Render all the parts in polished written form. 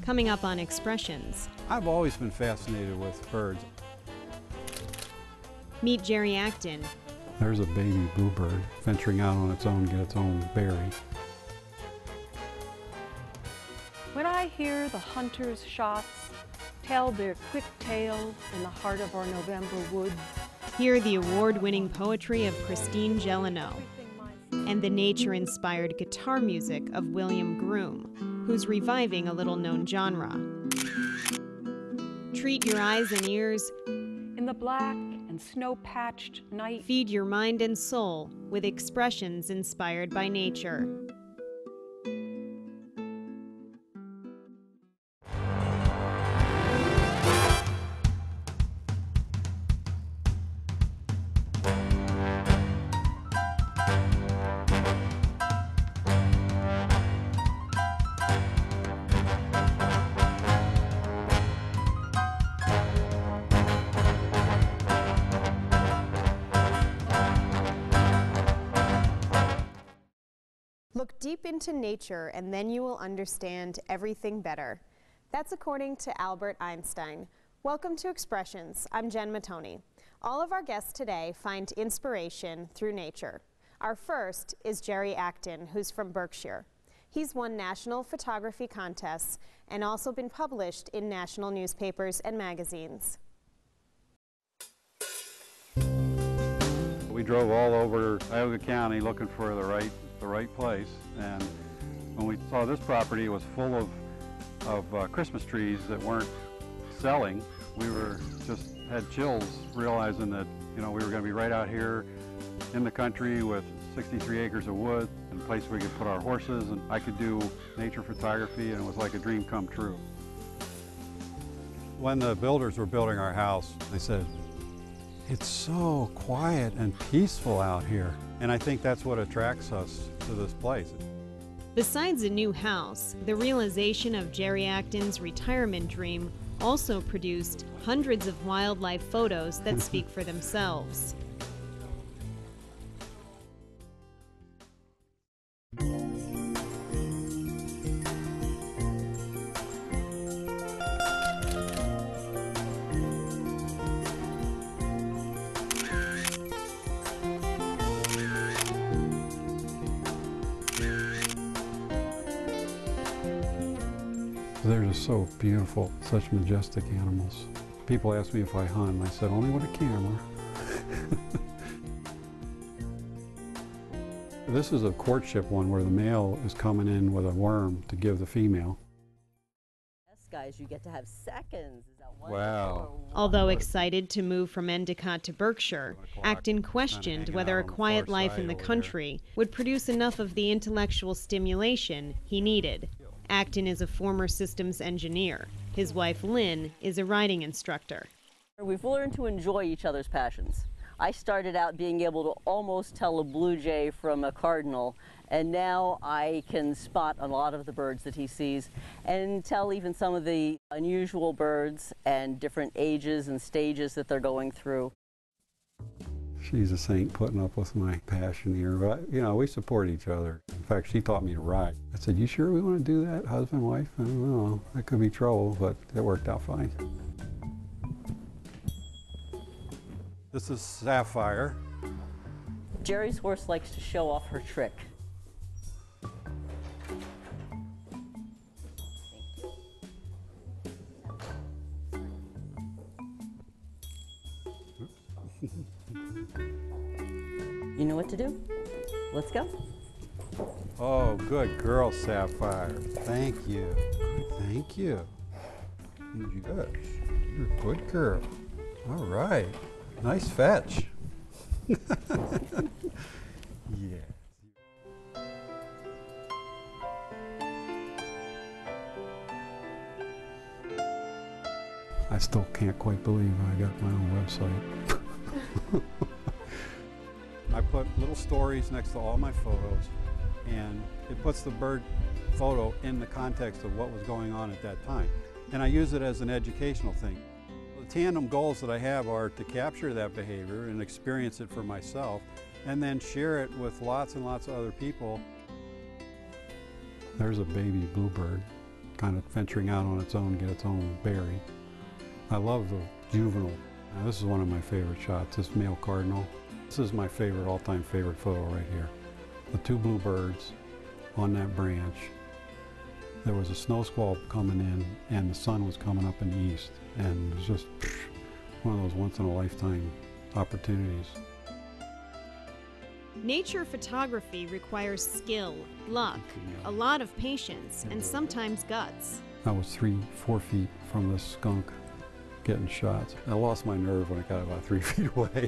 Coming up on Expressions. I've always been fascinated with birds. Meet Jerry Acton. There's a baby bluebird venturing out on its own to get its own berry. When I hear the hunter's shots tell their quick tale in the heart of our November woods, Hear the award-winning poetry of Christine Gelineau and the nature-inspired guitar music of William Groom, who's reviving a little-known genre. Treat your eyes and ears. in the black and snow-patched night, Feed your mind and soul with expressions inspired by nature. Look deep into nature and then you will understand everything better. That's according to Albert Einstein. Welcome to Expressions. I'm Jen Mattoni. All of our guests today find inspiration through nature. Our first is Jerry Acton, who's from Berkshire. He's won national photography contests and also been published in national newspapers and magazines. We drove all over Tioga County looking for the right place, and when we saw this property was full of Christmas trees that weren't selling, we were just had chills realizing that, you know, we were going to be right out here in the country with 63 acres of wood and a place we could put our horses, and I could do nature photography, and it was like a dream come true. When the builders were building our house, they said, "It's so quiet and peaceful out here." And I think that's what attracts us to this place. Besides a new house, the realization of Jerry Acton's retirement dream also produced hundreds of wildlife photos that speak for themselves. They're just so beautiful, such majestic animals. People ask me if I hunt, and I said, only with a camera. This is a courtship one where the male is coming in with a worm to give the female. Yes, guys, you get to have seconds. Is that wonderful? Wow. Although excited to move from Endicott to Berkshire, Acton questioned whether a quiet life in the country would produce enough of the intellectual stimulation he needed. Acton is a former systems engineer. His wife, Lynn, is a riding instructor. We've learned to enjoy each other's passions. I started out being able to almost tell a blue jay from a cardinal, and now I can spot a lot of the birds that he sees and tell even some of the unusual birds and different ages and stages that they're going through. She's a saint putting up with my passion here, but you know, we support each other. In fact, she taught me to ride. I said, "You sure we want to do that, husband, wife?" I don't know, that could be trouble, but it worked out fine. This is Sapphire. Jerry's horse likes to show off her trick. You know what to do? Let's go. Oh, good girl, Sapphire. Thank you. Thank you. Good. You're a good girl. All right. Nice fetch. Yeah. I still can't quite believe I got my own website. I put little stories next to all my photos, and it puts the bird photo in the context of what was going on at that time. And I use it as an educational thing. The tandem goals that I have are to capture that behavior and experience it for myself, and then share it with lots and lots of other people. There's a baby bluebird kind of venturing out on its own, get its own berry. I love the juvenile. Now, this is one of my favorite shots, this male cardinal. This is my favorite, all-time favorite photo right here. The two bluebirds on that branch. There was a snow squall coming in and the sun was coming up in the east, and it was just one of those once-in-a-lifetime opportunities. Nature photography requires skill, luck, a lot of patience, and sometimes guts. I was 3-4 feet from this skunk getting shots. I lost my nerve when I got about 3 feet away.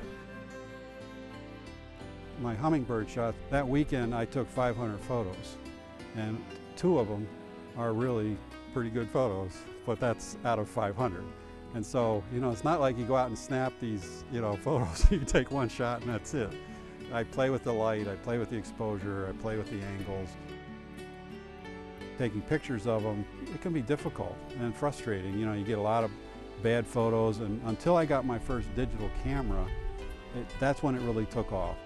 My hummingbird shot, that weekend I took 500 photos, and 2 of them are really pretty good photos, but that's out of 500. And so, you know, it's not like you go out and snap these, you know, photos. You take one shot and that's it. I play with the light, I play with the exposure, I play with the angles. Taking pictures of them, it can be difficult and frustrating. You know, you get a lot of bad photos, and until I got my first digital camera, that's when it really took off.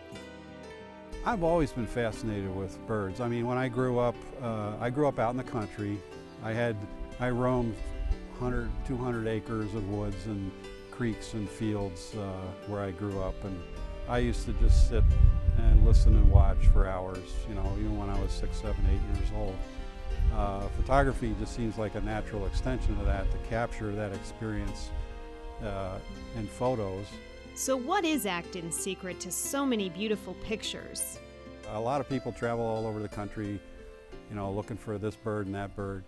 I've always been fascinated with birds. I mean, when I grew up out in the country. I roamed 100, 200 acres of woods and creeks and fields where I grew up, and I used to just sit and listen and watch for hours, you know, even when I was 6, 7, 8 years old. Photography just seems like a natural extension of that, to capture that experience in photos. So what is Acton's secret to so many beautiful pictures? A lot of people travel all over the country, you know, looking for this bird and that bird.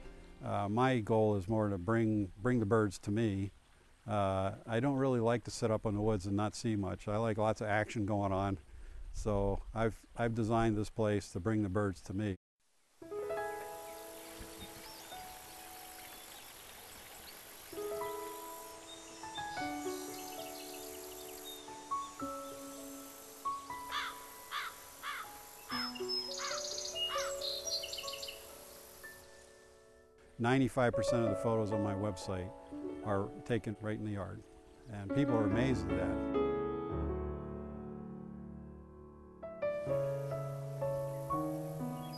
My goal is more to bring the birds to me. I don't really like to sit up in the woods and not see much. I like lots of action going on. So I've designed this place to bring the birds to me. "95% of the photos on my website are taken right in the yard, and people are amazed at that.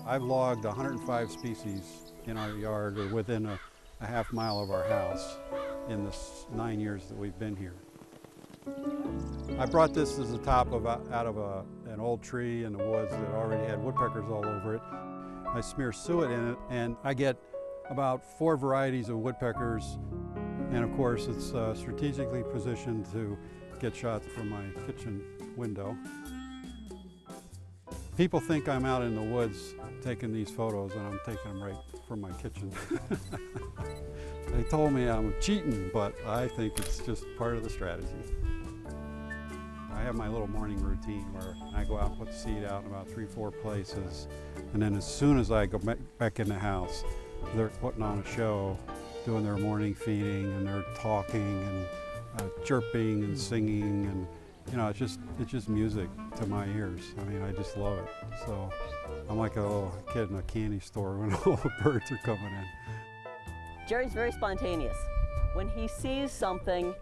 I've logged 105 species in our yard or within a half mile of our house in the 9 years that we've been here. I brought this as a top out of an old tree in the woods that already had woodpeckers all over it. I smear suet in it, and I get about 4 varieties of woodpeckers, and of course it's strategically positioned to get shots from my kitchen window. People think I'm out in the woods taking these photos, and I'm taking them right from my kitchen. They told me I'm cheating, but I think it's just part of the strategy. I have my little morning routine where I go out and put the seed out in about 3-4 places, and then as soon as I go back in the house, they're putting on a show, doing their morning feeding, and they're talking and chirping and singing, and you know, it's just music to my ears. I mean, I just love it. So I'm like a little kid in a candy store when all the birds are coming in. Jerry's very spontaneous. When he sees something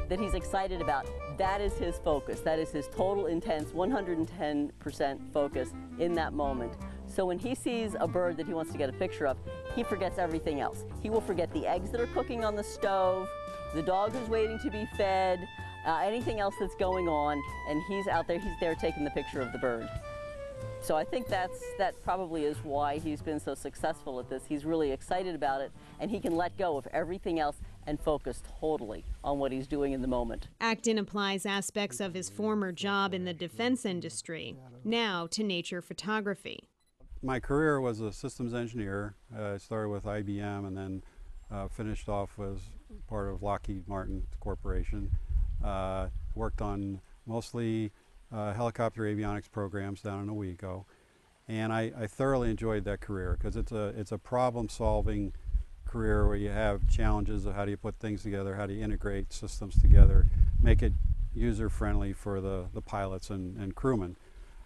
that he's excited about, that is his focus. That is his total intense 110% focus in that moment. So when he sees a bird that he wants to get a picture of, he forgets everything else. He will forget the eggs that are cooking on the stove, the dog who's waiting to be fed, anything else that's going on, and he's out there, he's there taking the picture of the bird. So I think that probably is why he's been so successful at this. He's really excited about it, and he can let go of everything else and focus totally on what he's doing in the moment. Acton applies aspects of his former job in the defense industry, now to nature photography. My career was a systems engineer. I started with IBM and then finished off as part of Lockheed Martin Corporation. Worked on mostly helicopter avionics programs down in Owego, and I thoroughly enjoyed that career because it's a problem-solving career where you have challenges of how do you put things together, how do you integrate systems together, make it user-friendly for the pilots and crewmen.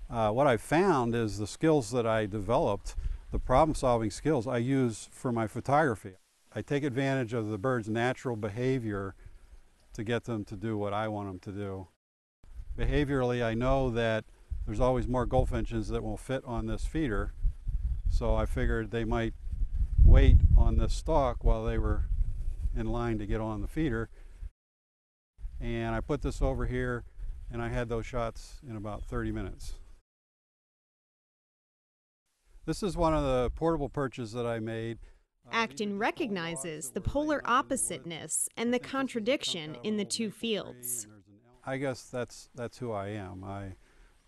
What I found is the skills that I developed, the problem-solving skills, I use for my photography. I take advantage of the bird's natural behavior to get them to do what I want them to do. Behaviorally, I know that there's always more goldfinches that will fit on this feeder, so I figured they might wait on this stalk while they were in line to get on the feeder. And I put this over here, and I had those shots in about 30 minutes. This is one of the portable perches that I made. Acton recognizes the polar oppositeness and the contradiction in the two fields. I guess that's who I am.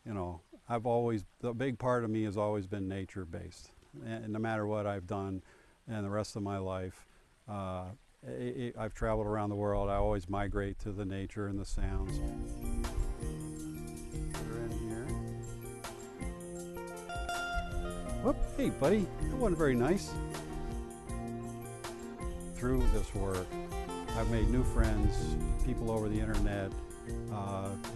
The big part of me has always been nature-based, and no matter what I've done and the rest of my life, I've traveled around the world. I always migrate to the nature and the sounds. They're in here. Whoop, hey buddy, that wasn't very nice. Through this work, I've made new friends, people over the internet.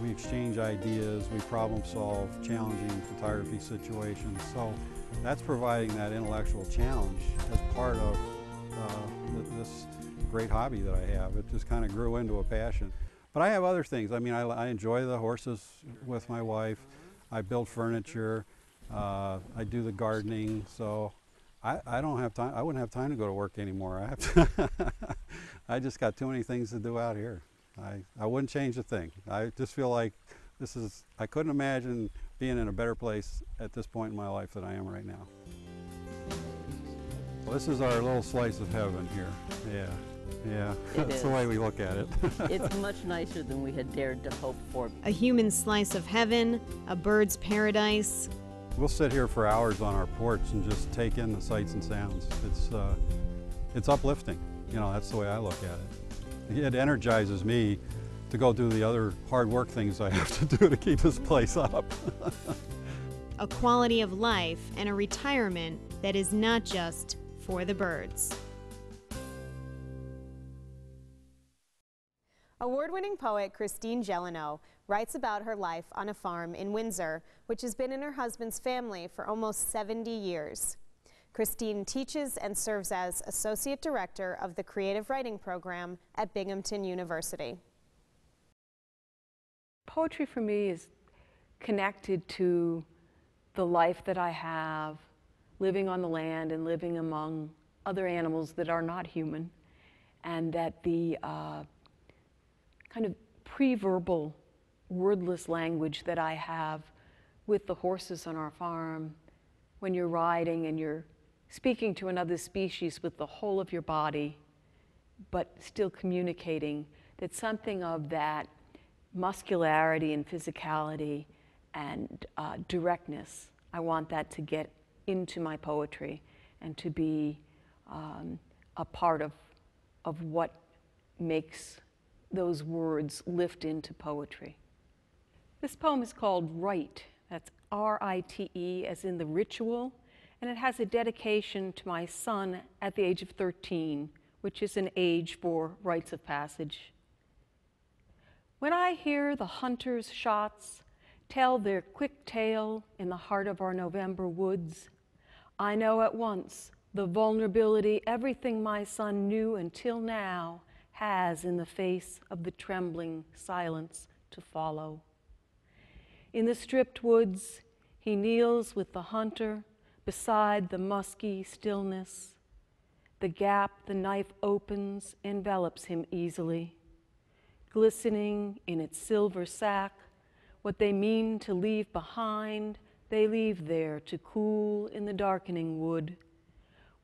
We exchange ideas, we problem solve challenging photography situations. So that's providing that intellectual challenge as part of this great hobby that I have. It just kind of grew into a passion. But I have other things. I mean, I enjoy the horses with my wife. I build furniture. I do the gardening. So I don't have time. I wouldn't have time to go to work anymore. I have to I just got too many things to do out here. I wouldn't change a thing. I just feel like I couldn't imagine being in a better place at this point in my life than I am right now. Well, this is our little slice of heaven here. Yeah, that's the way we look at it. It's much nicer than we had dared to hope for. A human slice of heaven, a bird's paradise. We'll sit here for hours on our porch and just take in the sights and sounds. It's uplifting. You know, that's the way I look at it. It energizes me to go do the other hard work things I have to do to keep this place up. A quality of life and a retirement that is not just for the birds. Award-winning poet Christine Gelineau writes about her life on a farm in Windsor, which has been in her husband's family for almost 70 years. Christine teaches and serves as Associate Director of the Creative Writing Program at Binghamton University. Poetry for me is connected to the life that I have, living on the land and living among other animals that are not human, and that the kind of pre-verbal, wordless language that I have with the horses on our farm, when you're riding and you're speaking to another species with the whole of your body, but still communicating, that something of that muscularity and physicality and directness, I want that to get into my poetry and to be a part of what makes those words lift into poetry. This poem is called Rite. That's R-I-T-E, as in the ritual, and it has a dedication to my son at the age of 13, which is an age for rites of passage. When I hear the hunters' shots tell their quick tale in the heart of our November woods, I know at once the vulnerability everything my son knew until now has in the face of the trembling silence to follow. In the stripped woods, he kneels with the hunter beside the musky stillness. The gap the knife opens envelops him easily. Glistening in its silver sack, what they mean to leave behind, they leave there to cool in the darkening wood.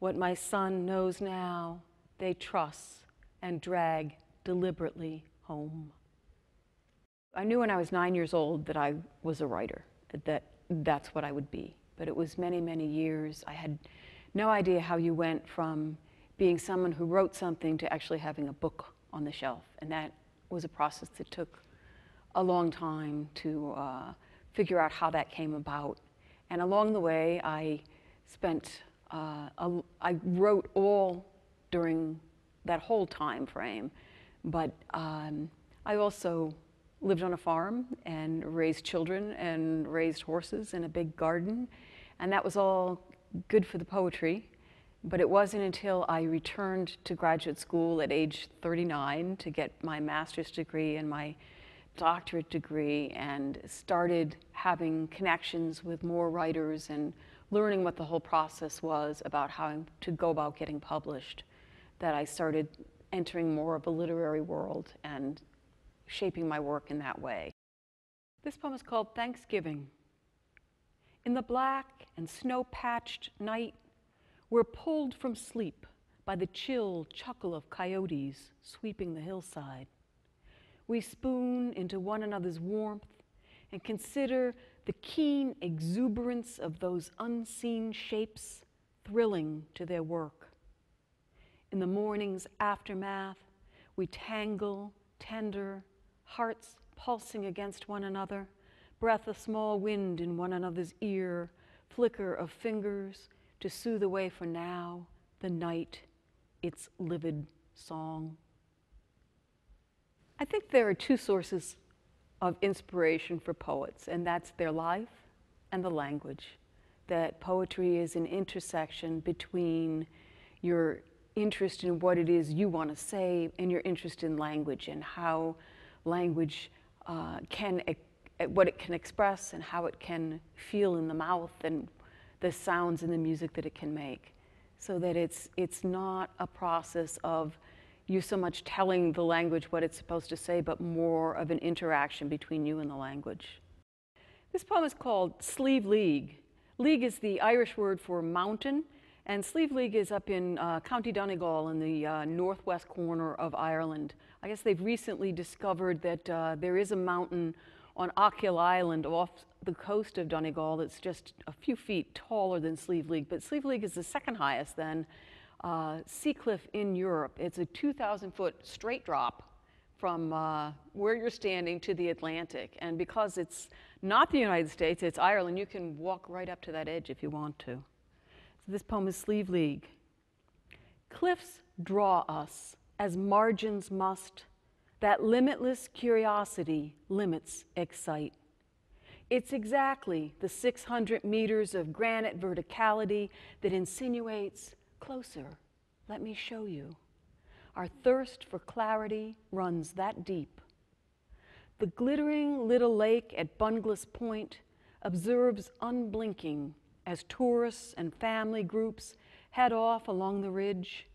What my son knows now, they truss and drag deliberately home. I knew when I was 9 years old that I was a writer, that's what I would be. But it was many, many years. I had no idea how you went from being someone who wrote something to actually having a book on the shelf. And that was a process that took a long time to figure out how that came about. And along the way, I wrote all during that whole time frame. But I also lived on a farm and raised children and raised horses in a big garden. And that was all good for the poetry. But it wasn't until I returned to graduate school at age 39 to get my master's degree and my doctorate degree and started having connections with more writers and learning what the whole process was about how to go about getting published, that I started entering more of a literary world and shaping my work in that way. This poem is called Thanksgiving. In the black and snow-patched night, we're pulled from sleep by the chill chuckle of coyotes sweeping the hillside. We spoon into one another's warmth and consider the keen exuberance of those unseen shapes thrilling to their work. In the morning's aftermath, we tangle, tender, hearts pulsing against one another, breath of small wind in one another's ear, flicker of fingers to soothe away for now the night, its livid song. I think there are two sources of inspiration for poets, and that's their life and the language. That poetry is an intersection between your interest in what it is you want to say and your interest in language and how language what it can express and how it can feel in the mouth and the sounds and the music that it can make. So that it's not a process of you so much telling the language what it's supposed to say, but more of an interaction between you and the language. This poem is called Slieve League. League is the Irish word for mountain, and Slieve League is up in County Donegal in the northwest corner of Ireland. I guess they've recently discovered that there is a mountain on Achill Island off the coast of Donegal that's just a few feet taller than Slieve League, but Slieve League is the second highest then. Sea cliff in Europe. It's a 2,000-foot straight drop from where you're standing to the Atlantic. And because it's not the United States, it's Ireland, you can walk right up to that edge if you want to. So this poem is Slieve League. Cliffs draw us as margins must. That limitless curiosity limits excite. It's exactly the 600 meters of granite verticality that insinuates closer, let me show you. Our thirst for clarity runs that deep. The glittering little lake at Bunglass Point observes unblinking as tourists and family groups head off along the ridge.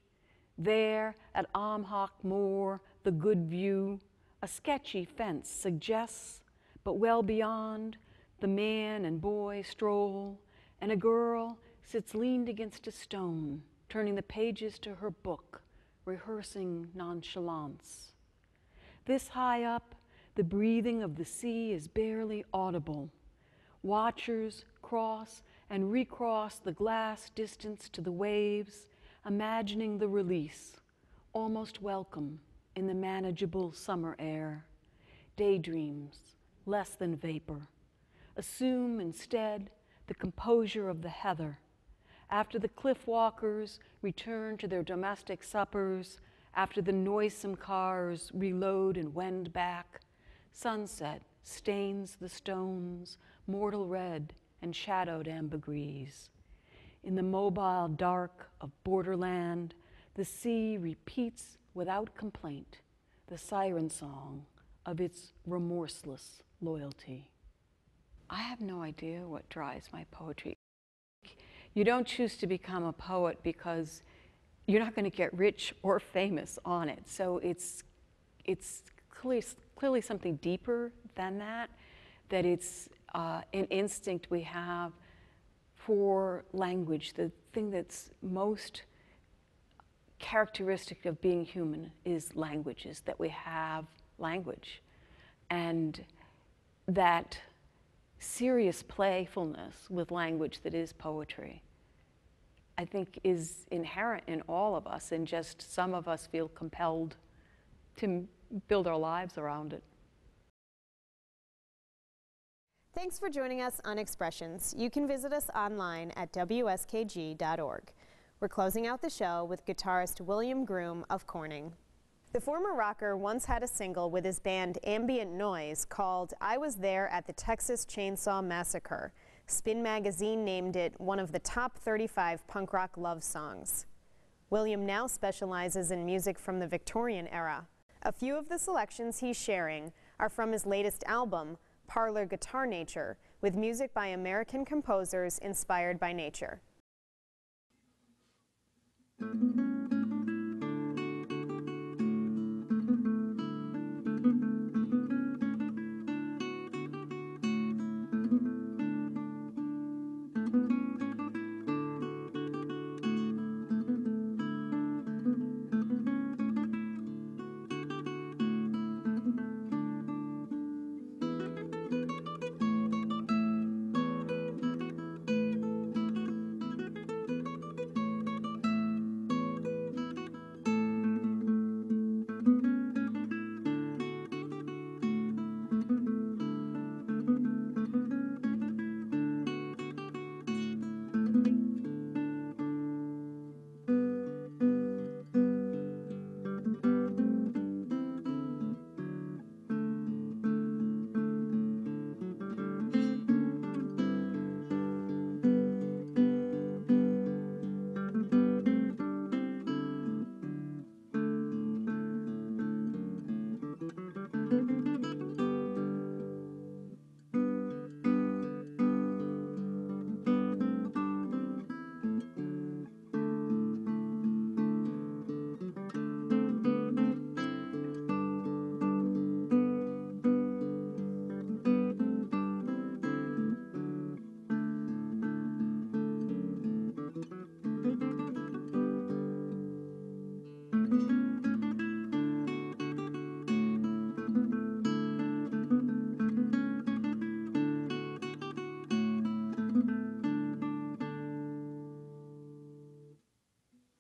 There at Amhock Moor, the good view, a sketchy fence suggests, but well beyond, the man and boy stroll, and a girl sits leaned against a stone, turning the pages to her book, rehearsing nonchalance. This high up, the breathing of the sea is barely audible. Watchers cross and recross the glass distance to the waves, imagining the release, almost welcome in the manageable summer air. Daydreams, less than vapor. Assume instead the composure of the heather. After the cliff walkers return to their domestic suppers, after the noisome cars reload and wend back, sunset stains the stones, mortal red and shadowed ambergris. In the mobile dark of borderland, the sea repeats without complaint the siren song of its remorseless loyalty. I have no idea what drives my poetry. You don't choose to become a poet because you're not going to get rich or famous on it. So it's clearly something deeper than that, that it's an instinct we have for language. The thing that's most characteristic of being human is language, is that we have language. And that serious playfulness with language that is poetry, I think, is inherent in all of us, and just some of us feel compelled to build our lives around it. Thanks for joining us on Expressions. You can visit us online at WSKG.org. We're closing out the show with guitarist William Groom of Corning. The former rocker once had a single with his band Ambient Noise called I Was There at the Texas Chainsaw Massacre. Spin magazine named it one of the top 35 punk rock love songs. William now specializes in music from the Victorian era. A few of the selections he's sharing are from his latest album, Parlor Guitar Nature, with music by American composers inspired by nature.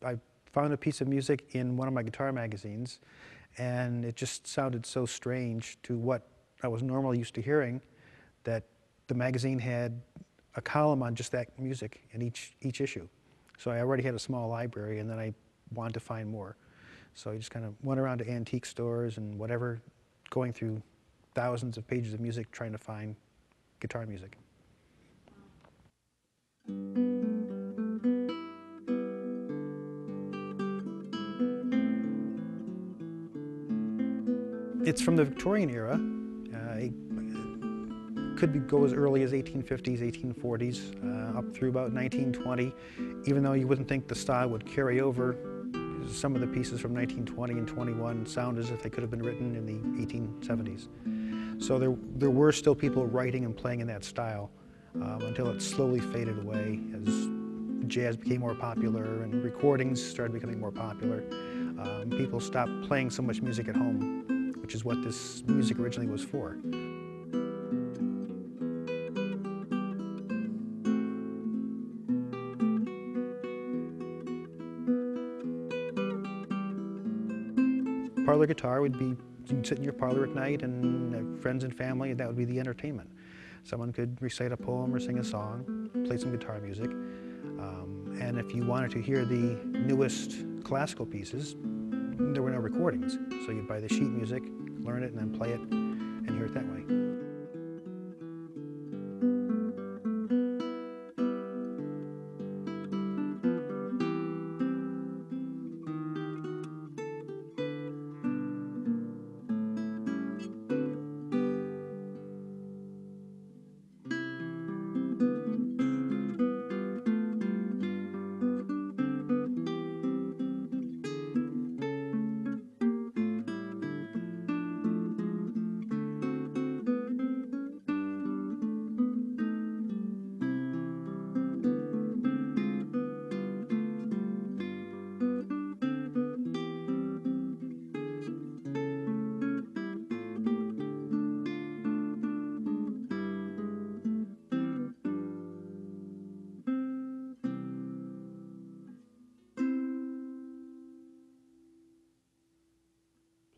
I found a piece of music in one of my guitar magazines, and it just sounded so strange to what I was normally used to hearing, that the magazine had a column on just that music in each issue. So I already had a small library, and then I wanted to find more. So I just kind of went around to antique stores and whatever, going through thousands of pages of music trying to find guitar music. It's from the Victorian era. It could go as early as 1850s, 1840s, up through about 1920, even though you wouldn't think the style would carry over. Some of the pieces from 1920 and 21 sound as if they could have been written in the 1870s. So there were still people writing and playing in that style until it slowly faded away as jazz became more popular and recordings started becoming more popular. People stopped playing so much music at home, which is what this music originally was for. Parlor guitar would be, you'd sit in your parlor at night and have friends and family, and that would be the entertainment. Someone could recite a poem or sing a song, play some guitar music. And if you wanted to hear the newest classical pieces, there were no recordings. So you'd buy the sheet music, learn it, and then play it and hear it that way.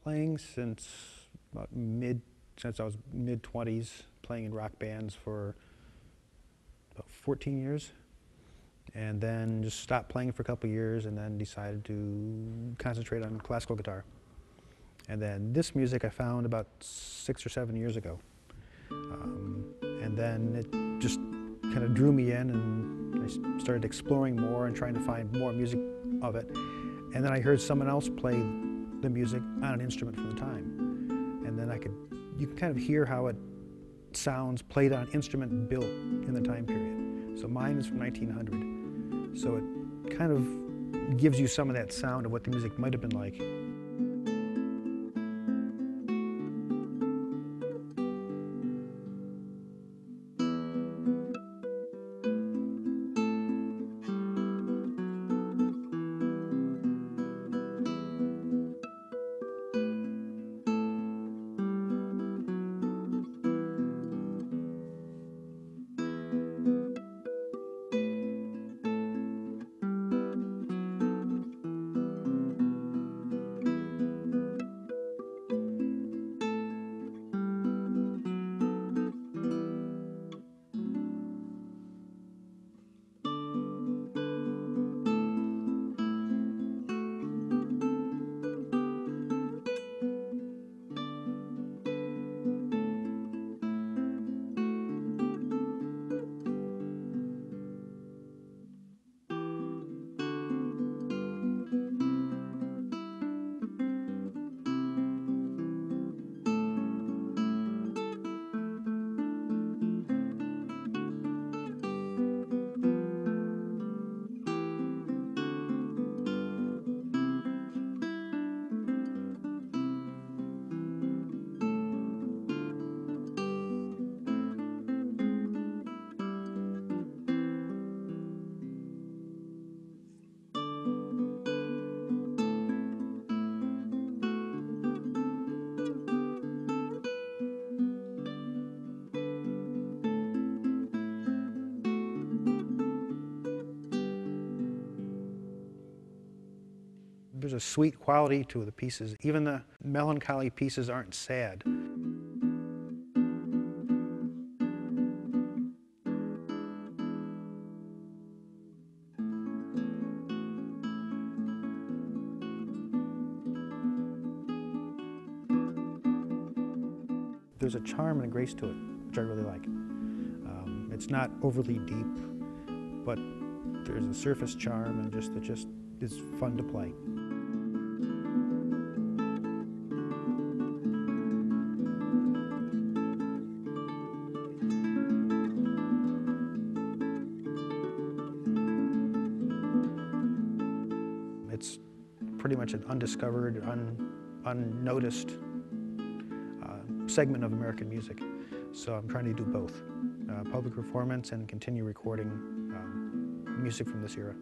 Playing since I was mid-20s, playing in rock bands for about 14 years, and then just stopped playing for a couple of years, and then decided to concentrate on classical guitar. And then this music I found about 6 or 7 years ago, and then it just kind of drew me in, and I started exploring more and trying to find more music of it. And then I heard someone else play the music on an instrument from the time. And then you can kind of hear how it sounds played on instrument built in the time period. So mine is from 1900. So it kind of gives you some of that sound of what the music might have been like. There's a sweet quality to the pieces. Even the melancholy pieces aren't sad. There's a charm and a grace to it, which I really like. It's not overly deep, but there's a surface charm and it just is fun to play. It's pretty much an undiscovered, unnoticed segment of American music. So I'm trying to do both, public performance and continue recording music from this era.